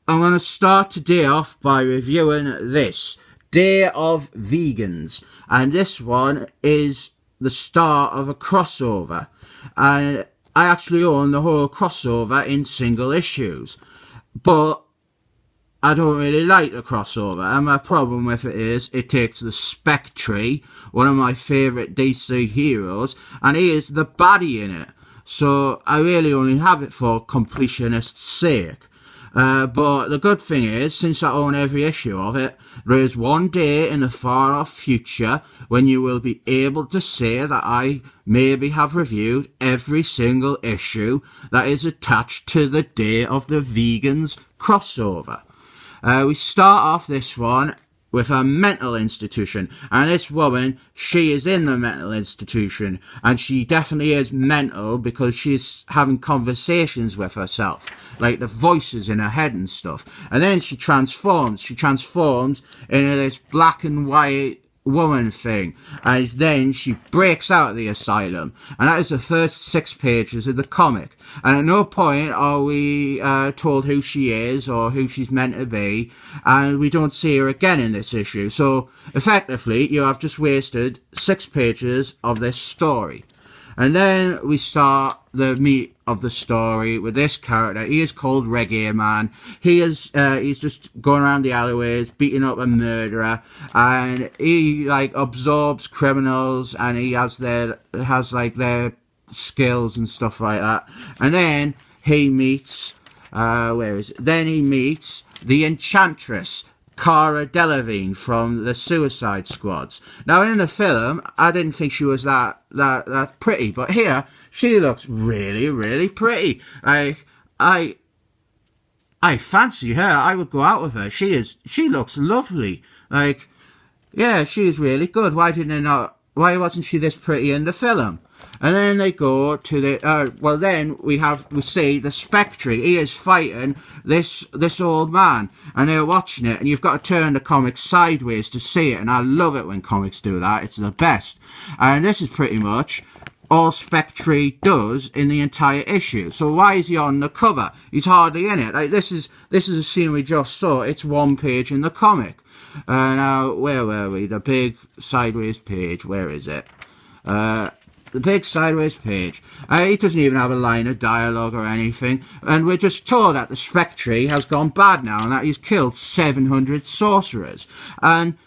I'm going to start today off by reviewing this, Day of Vegans. And this one is the start of a crossover. And I actually own the whole crossover in single issues. But I don't really like the crossover, and my problem with it is it takes the Speck Tree, one of my favourite DC heroes, and he is the baddie in it. So I really only have it for completionist's sake. But the good thing is, since I own every issue of it, there is one day in the far off future when you will be able to say that I maybe have reviewed every single issue that is attached to the Day of the Vegans crossover. We start off this one with a mental institution, and this woman, she is in the mental institution, and she definitely is mental because she's having conversations with herself, like the voices in her head and stuff. And then she transforms into this black and white woman thing, and then she breaks out of the asylum, and that is the first 6 pages of the comic. And at no point are we told who she is or who she's meant to be, and we don't see her again in this issue. So effectively you have just wasted 6 pages of this story. And then we start the meat of the story with this character. He is called Reggae Man. He's just going around the alleyways, beating up a murderer, and he like absorbs criminals, and he has their skills and stuff like that. And then he meets Then he meets the Enchantress, Cara Delevingne from the Suicide Squads. Now in the film, I didn't think she was that pretty, but here she looks really, really pretty. I fancy her. I would go out with her. She looks lovely. Like, yeah, she's really good. Why wasn't she this pretty in the film? And then they go to the, then we see the Speck Tree. He is fighting this old man, and they're watching it, and you've got to turn the comic sideways to see it, and I love it when comics do that. It's the best. And this is pretty much all Speck Tree does in the entire issue. So why is he on the cover? He's hardly in it. Like, this is a scene we just saw. It's 1 page in the comic. Now, where were we? The big sideways page. Where is it? The big sideways page. He doesn't even have a line of dialogue or anything, and we're just told that the Speck Tree has gone bad now and that he's killed 700 sorcerers. And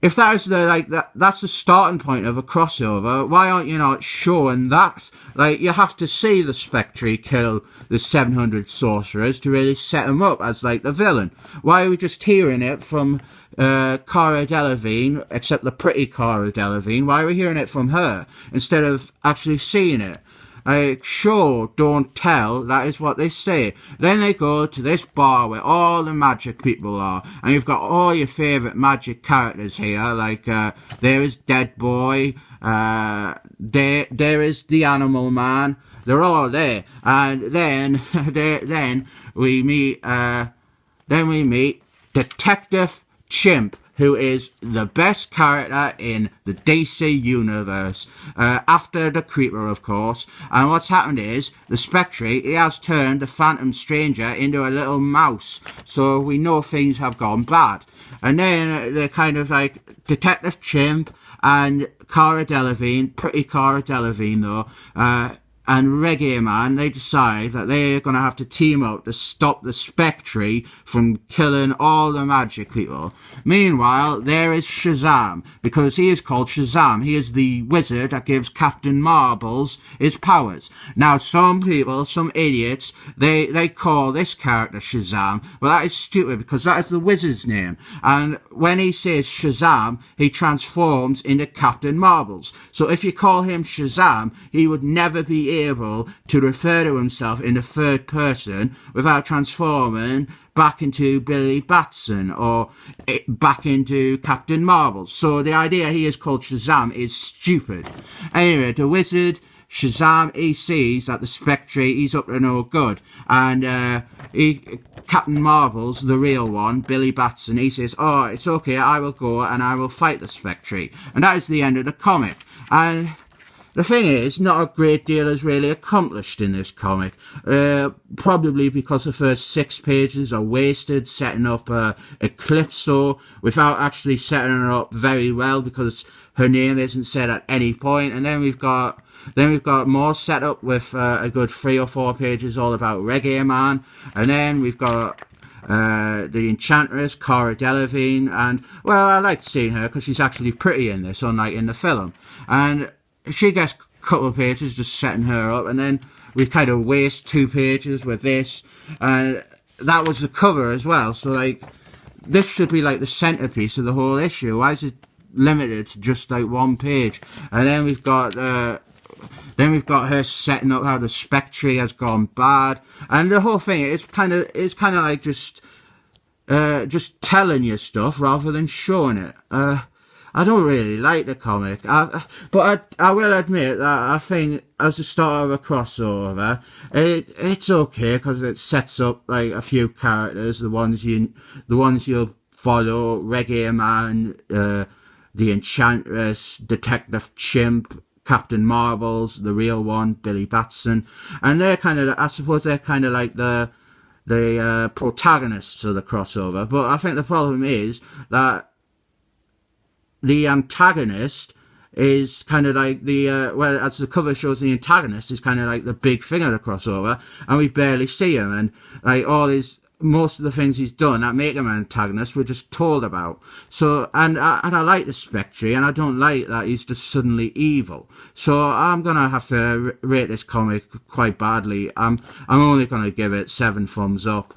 if that is that's the starting point of a crossover, why aren't you not showing that? Like, you have to see the Speck Tree kill the 700 sorcerers to really set him up as like the villain. Why are we just hearing it from Cara Delevingne, except the pretty Cara Delevingne? Why are we hearing it from her instead of actually seeing it? Like, show, don't tell, that is what they say. Then they go to this bar where all the magic people are, and you've got all your favourite magic characters here, like, there is Dead Boy, there is the Animal Man, they're all there. And then we meet Detective Chimp, who is the best character in the DC universe, after the Creeper, of course. And what's happened is, the Spectre, he has turned the Phantom Stranger into a little mouse, so we know things have gone bad. And then they're kind of like Detective Chimp and Cara Delevingne, pretty Cara Delevingne though, and Reggae Man, they decide that they're going to have to team up to stop the Speck Tree from killing all the magic people. Meanwhile, there is Shazam, because he is called Shazam. He is the wizard that gives Captain Marbles his powers. Now, some people, some idiots, they call this character Shazam, but that is stupid because that is the wizard's name. And when he says Shazam, he transforms into Captain Marbles. So if you call him Shazam, he would never be able to refer to himself in the third person without transforming back into Billy Batson or back into Captain Marbles. So the idea he is called Shazam is stupid. Anyway, the wizard Shazam, he sees that the Spectre, he's up to no good, and Captain Marbles, the real one, Billy Batson, he says, oh, it's okay, I will go and I will fight the Spectre. And that is the end of the comic. And the thing is, not a great deal is really accomplished in this comic. Probably because the first 6 pages are wasted setting up Eclipso without actually setting her up very well, because her name isn't said at any point. And then we've got more set up with a good 3 or 4 pages all about Reggae Man. And then we've got the Enchantress, Cara Delevingne, and, well, I like seeing her because she's actually pretty in this, unlike in the film. And she gets a couple of pages just setting her up, and then we kind of waste 2 pages with this, and that was the cover as well. So, like, this should be like the centerpiece of the whole issue. Why is it limited to just like 1 page? And then we've got her setting up how the Speck Tree has gone bad, and the whole thing is kind of like just telling you stuff rather than showing it. I don't really like the comic, but I will admit that I think as the start of a crossover, it's okay because it sets up like a few characters, the ones you'll follow: Reggae Man, the Enchantress, Detective Chimp, Captain Marvel's, the real one, Billy Batson, and I suppose they're kind of like the protagonists of the crossover. But I think the problem is that the antagonist is kind of like as the cover shows, the antagonist is kind of like the big thing of the crossover, and we barely see him, and like most of the things he's done that make him an antagonist we're just told about. So, and I like the Spectre, and I don't like that he's just suddenly evil. So I'm gonna have to rate this comic quite badly. I'm only gonna give it 7 thumbs up.